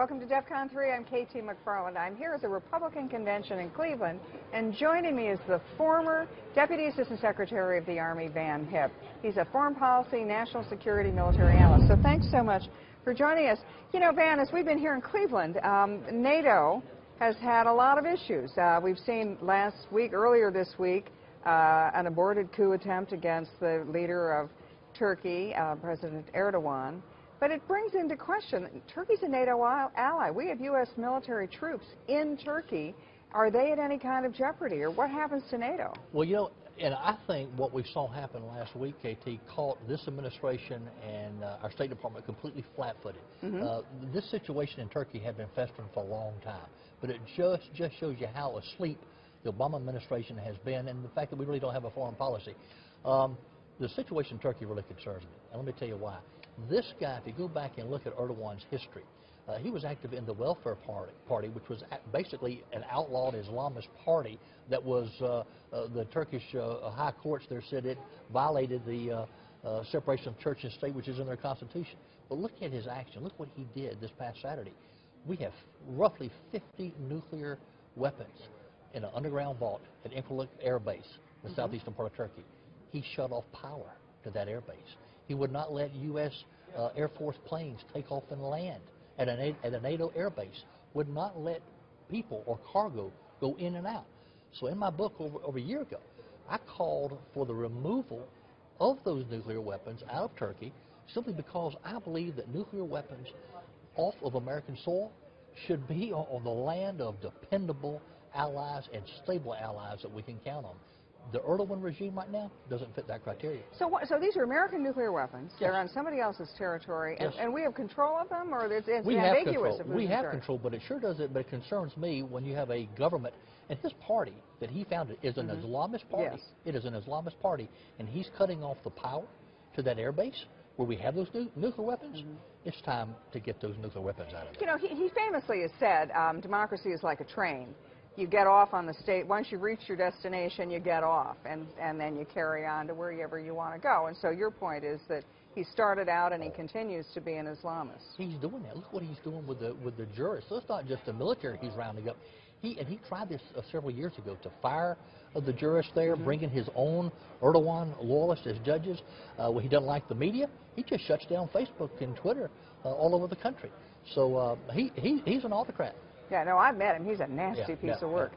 welcome to Defcon 3. I'm KT McFarland. I'm here at the Republican Convention in Cleveland, and joining me is the former Deputy Assistant Secretary of the Army, Van Hipp. He's a foreign policy, national security, military analyst. So thanks so much for joining us. You know, Van, as we've been here in Cleveland, NATO has had a lot of issues. We've seen earlier this week, an aborted coup attempt against the leader of Turkey, President Erdogan. But it brings into question, Turkey's a NATO ally. We have U.S. military troops in Turkey. Are they at any kind of jeopardy, or what happens to NATO? Well, you know, and I think what we saw happen last week, KT, caught this administration and our State Department completely flat-footed. This situation in Turkey had been festering for a long time, but it just shows you how asleep the Obama administration has been, and the fact that we really don't have a foreign policy. The situation in Turkey really concerns me, and let me tell you why. This guy, if you go back and look at Erdogan's history, he was active in the Welfare Party, which was basically an outlawed Islamist party that was, the Turkish high courts there said it violated the separation of church and state, which is in their constitution. But look at his action. Look what he did this past Saturday. We have roughly 50 nuclear weapons in an underground vault at Incirlik Air Base, the southeastern part of Turkey. He shut off power to that air base. He would not let U.S. Air Force planes take off and land at a NATO air base, would not let people or cargo go in and out. So in my book over a year ago, I called for the removal of those nuclear weapons out of Turkey simply because I believe that nuclear weapons off of American soil should be on the land of dependable allies and stable allies that we can count on. The Erdogan regime right now doesn't fit that criteria. So these are American nuclear weapons. Yes. They're on somebody else's territory, and we have control of them, or it's ambiguous? We have control, but it sure does it. But it concerns me when you have a government, and his party that he founded is an Islamist party. Yes. It is an Islamist party, and he's cutting off the power to that air base where we have those nuclear weapons. It's time to get those nuclear weapons out of there. You know, he famously has said, democracy is like a train. You get off on the state, once you reach your destination, you get off, and then you carry on to wherever you want to go. And so your point is that he started out and he continues to be an Islamist. He's doing that. Look what he's doing with the jurists. So it's not just the military he's rounding up. He tried this several years ago to fire the jurists there, bringing his own Erdogan loyalists as judges. When he doesn't like the media, he just shuts down Facebook and Twitter all over the country. So he's an autocrat. Yeah, no, I've met him. He's a nasty piece of work.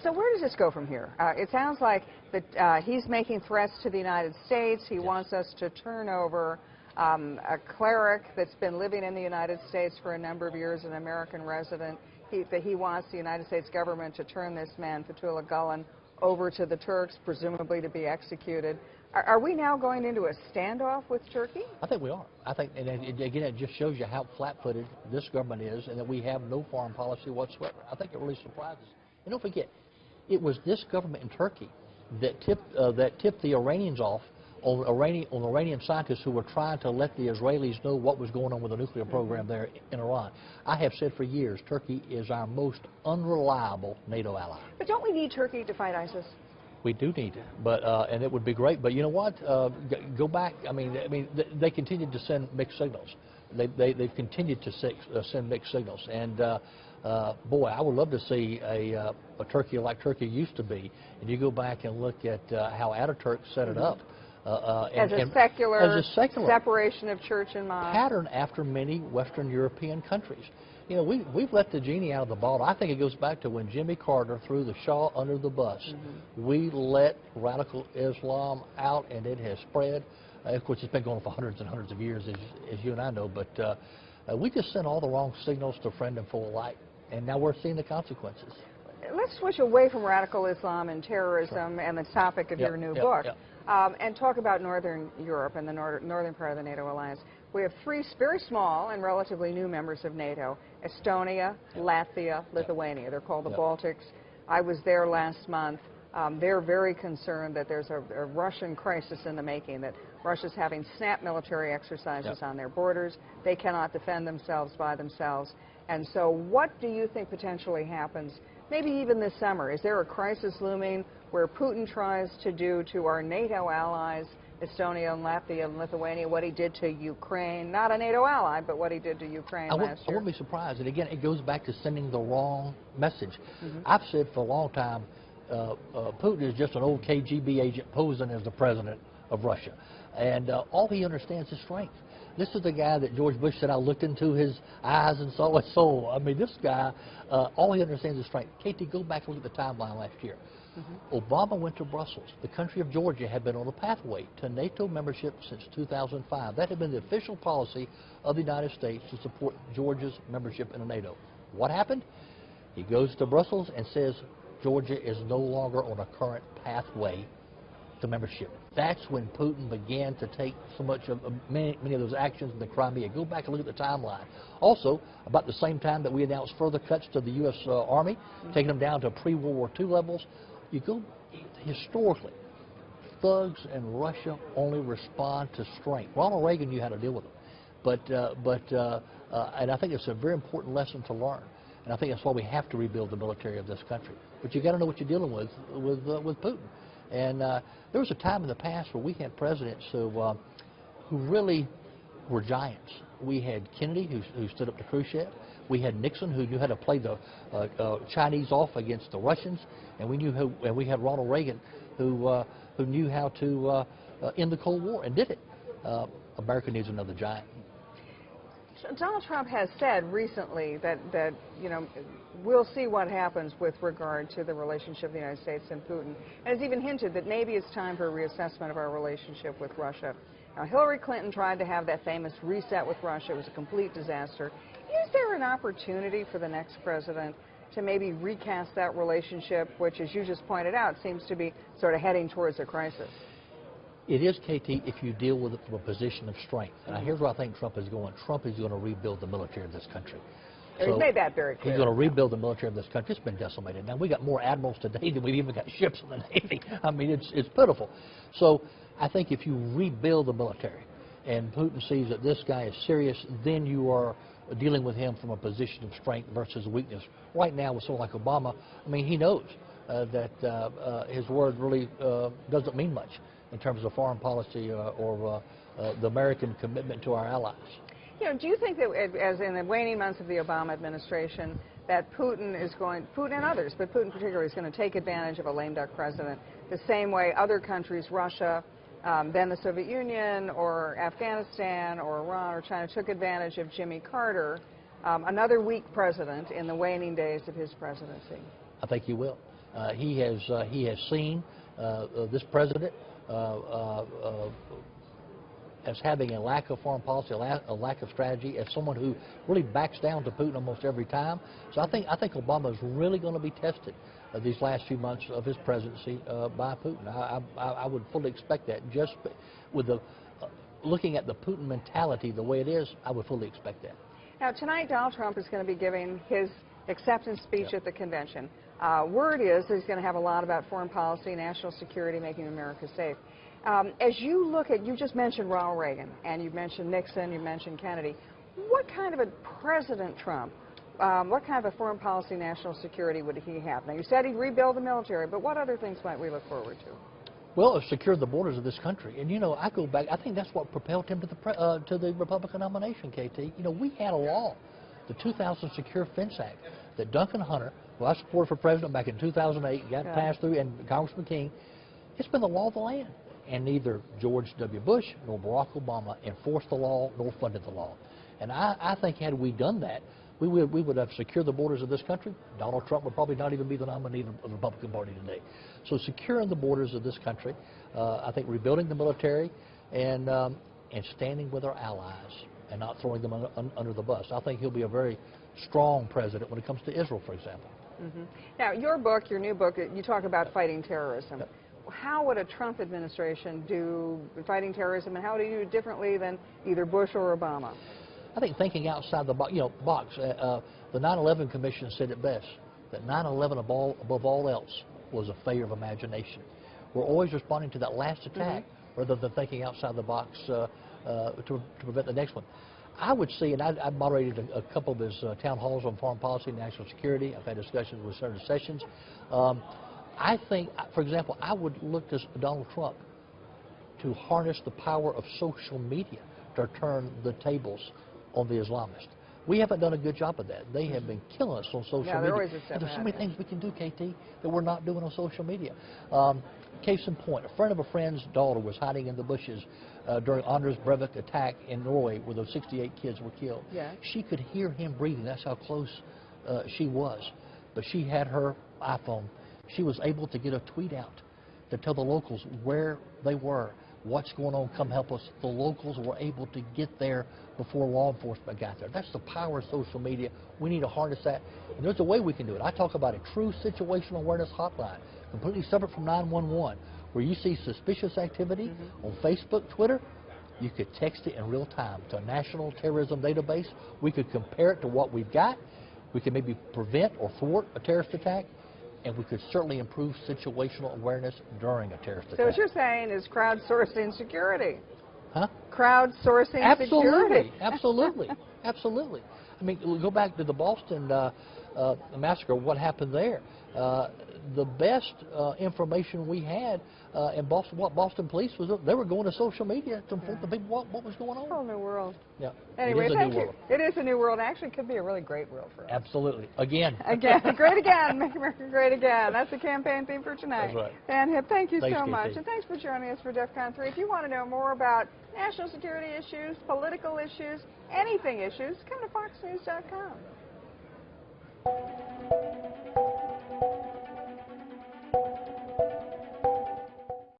So where does this go from here? It sounds like that he's making threats to the United States. He wants us to turn over a cleric that's been living in the United States for a number of years, an American resident. He wants the United States government to turn this man, Fethullah Gulen, over to the Turks, presumably to be executed. Are we now going into a standoff with Turkey? I think we are. I think, and again, it just shows you how flat-footed this government is, and that we have no foreign policy whatsoever. I think it really surprises. And don't forget, it was this government in Turkey that tipped the Iranians off on Iranian scientists who were trying to let the Israelis know what was going on with the nuclear program there in Iran. I have said for years, Turkey is our most unreliable NATO ally. But don't we need Turkey to fight ISIS? We do need it, but and it would be great. But you know what? Go back. I mean, they continued to send mixed signals. They've continued to send mixed signals. And boy, I would love to see a Turkey like Turkey used to be. And you go back and look at how Ataturk set it up. As a secular separation of church and mosque. Pattern after many Western European countries. You know, we've let the genie out of the bottle. I think it goes back to when Jimmy Carter threw the Shah under the bus. We let radical Islam out, and it has spread. Of course, it's been going on for hundreds and hundreds of years, as you and I know. But we just sent all the wrong signals to friend and foe alike, and now we're seeing the consequences. Let's switch away from radical Islam and terrorism and the topic of your new book. And talk about Northern Europe and the northern part of the NATO alliance. We have three very small and relatively new members of NATO: Estonia, Latvia, Lithuania. They're called the Baltics. I was there last month. They're very concerned that there's a Russian crisis in the making, that Russia's having snap military exercises on their borders. They cannot defend themselves by themselves. And so what do you think potentially happens maybe even this summer? Is there a crisis looming where Putin tries to do to our NATO allies, Estonia and Latvia and Lithuania, what he did to Ukraine? Not a NATO ally, but what he did to Ukraine last year. I wouldn't be surprised. And again, it goes back to sending the wrong message. I've said for a long time, Putin is just an old KGB agent posing as the president of Russia. And all he understands is strength. This is the guy that George Bush said, I looked into his eyes and saw his soul. I mean, this guy, all he understands is strength. Katie, go back and look at the timeline last year. Obama went to Brussels. The country of Georgia had been on a pathway to NATO membership since 2005. That had been the official policy of the United States to support Georgia's membership in NATO. What happened? He goes to Brussels and says Georgia is no longer on a current pathway to membership. That's when Putin began to take so much of many of those actions in the Crimea. Go back and look at the timeline. Also, about the same time that we announced further cuts to the U.S. Army, taking them down to pre-World War II levels, you go historically, thugs in Russia only respond to strength. Ronald Reagan knew how to deal with them. And I think it's a very important lesson to learn. And I think that's why we have to rebuild the military of this country. But you got to know what you're dealing with Putin. And there was a time in the past where we had presidents who really were giants. We had Kennedy, who stood up to Khrushchev. We had Nixon, who knew how to play the Chinese off against the Russians, and we had Ronald Reagan, who knew how to end the Cold War and did it. America needs another giant. Donald Trump has said recently that we'll see what happens with regard to the relationship of the United States and Putin, and has even hinted that maybe it's time for a reassessment of our relationship with Russia. Now, Hillary Clinton tried to have that famous reset with Russia. It was a complete disaster. Is there an opportunity for the next president to maybe recast that relationship, which, as you just pointed out, seems to be sort of heading towards a crisis? It is, KT, if you deal with it from a position of strength. And here's where I think Trump is going. Trump is going to rebuild the military of this country. So he's made that very clear. He's going to rebuild the military of this country. It's been decimated. Now, we got more admirals today than we've even got ships in the Navy. I mean, it's pitiful. So I think if you rebuild the military and Putin sees that this guy is serious, then you are dealing with him from a position of strength versus weakness. Right now, with someone like Obama, I mean, he knows that his word really doesn't mean much in terms of foreign policy or the American commitment to our allies. Do you think that, as in the waning months of the Obama administration, that Putin and others, but Putin particularly, is going to take advantage of a lame duck president the same way other countries, Russia, then the Soviet Union, or Afghanistan, or Iran, or China, took advantage of Jimmy Carter, another weak president in the waning days of his presidency? I think he will. He has seen this president as having a lack of foreign policy, a lack of strategy, as someone who really backs down to Putin almost every time. So I think Obama is really going to be tested these last few months of his presidency by Putin. I would fully expect that. Just with looking at the Putin mentality the way it is, I would fully expect that. Now, tonight, Donald Trump is going to be giving his acceptance speech at the convention. Word is he's going to have a lot about foreign policy, national security, making America safe. As you look at, you just mentioned Ronald Reagan, and you mentioned Nixon, you mentioned Kennedy. What kind of a President Trump, what kind of a foreign policy, national security would he have? Now, you said he'd rebuild the military, but what other things might we look forward to? Well, secure the borders of this country. And, I go back, I think that's what propelled him to the Republican nomination, KT. We had a law, the 2000 Secure Fence Act, that Duncan Hunter, who I supported for president back in 2008, got passed through, and Congressman King, it's been the law of the land. And neither George W. Bush nor Barack Obama enforced the law nor funded the law. And I think had we done that, we would have secured the borders of this country. Donald Trump would probably not even be the nominee of the Republican Party today. So securing the borders of this country, I think rebuilding the military, and standing with our allies and not throwing them under the bus. I think he'll be a very strong president when it comes to Israel, for example. Now, your book, your new book, you talk about fighting terrorism. How would a Trump administration do fighting terrorism, and how do you do it differently than either Bush or Obama? I think thinking outside the box. The 9/11 Commission said it best, that 9/11 above all else was a failure of imagination. We're always responding to that last attack rather than thinking outside the box to prevent the next one. I would see, and I moderated a couple of his town halls on foreign policy and national security. I've had discussions with Senator Sessions. I think, for example, I would look to Donald Trump to harness the power of social media to turn the tables on the Islamists. We haven't done a good job of that. They have been killing us on social media. Always a step There's so many ahead. things we can do, KT, that we're not doing on social media. Case in point, a friend of a friend's daughter was hiding in the bushes during Anders Breivik attack in Norway where those 68 kids were killed. Yeah. She could hear him breathing. That's how close she was. But she had her iPhone. She was able to get a tweet out to tell the locals where they were, what's going on, come help us. The locals were able to get there before law enforcement got there. That's the power of social media. We need to harness that. And there's a way we can do it. I talk about a true situational awareness hotline, completely separate from 911, where you see suspicious activity on Facebook, Twitter, you could text it in real time to a national terrorism database. We could compare it to what we've got. We could maybe prevent or thwart a terrorist attack. And we could certainly improve situational awareness during a terrorist attack. So what you're saying is crowdsourcing security. Huh? Crowdsourcing security. Absolutely. Absolutely. I mean, go back to the Boston massacre, what happened there. The best information we had in Boston, what Boston police was, they were going to social media to inform the people what was going on. A whole new world. Yeah. Anyway, it is a thank new you. world. It is a new world. Actually, it could be a really great world for us. Absolutely. Again. Again. Great again. Make America great again. That's the campaign theme for tonight. That's right. Van Hipp, thank you Thanks, so KT. much. And thanks for joining us for Defcon 3. If you want to know more about national security issues, political issues, anything issues, come to foxnews.com.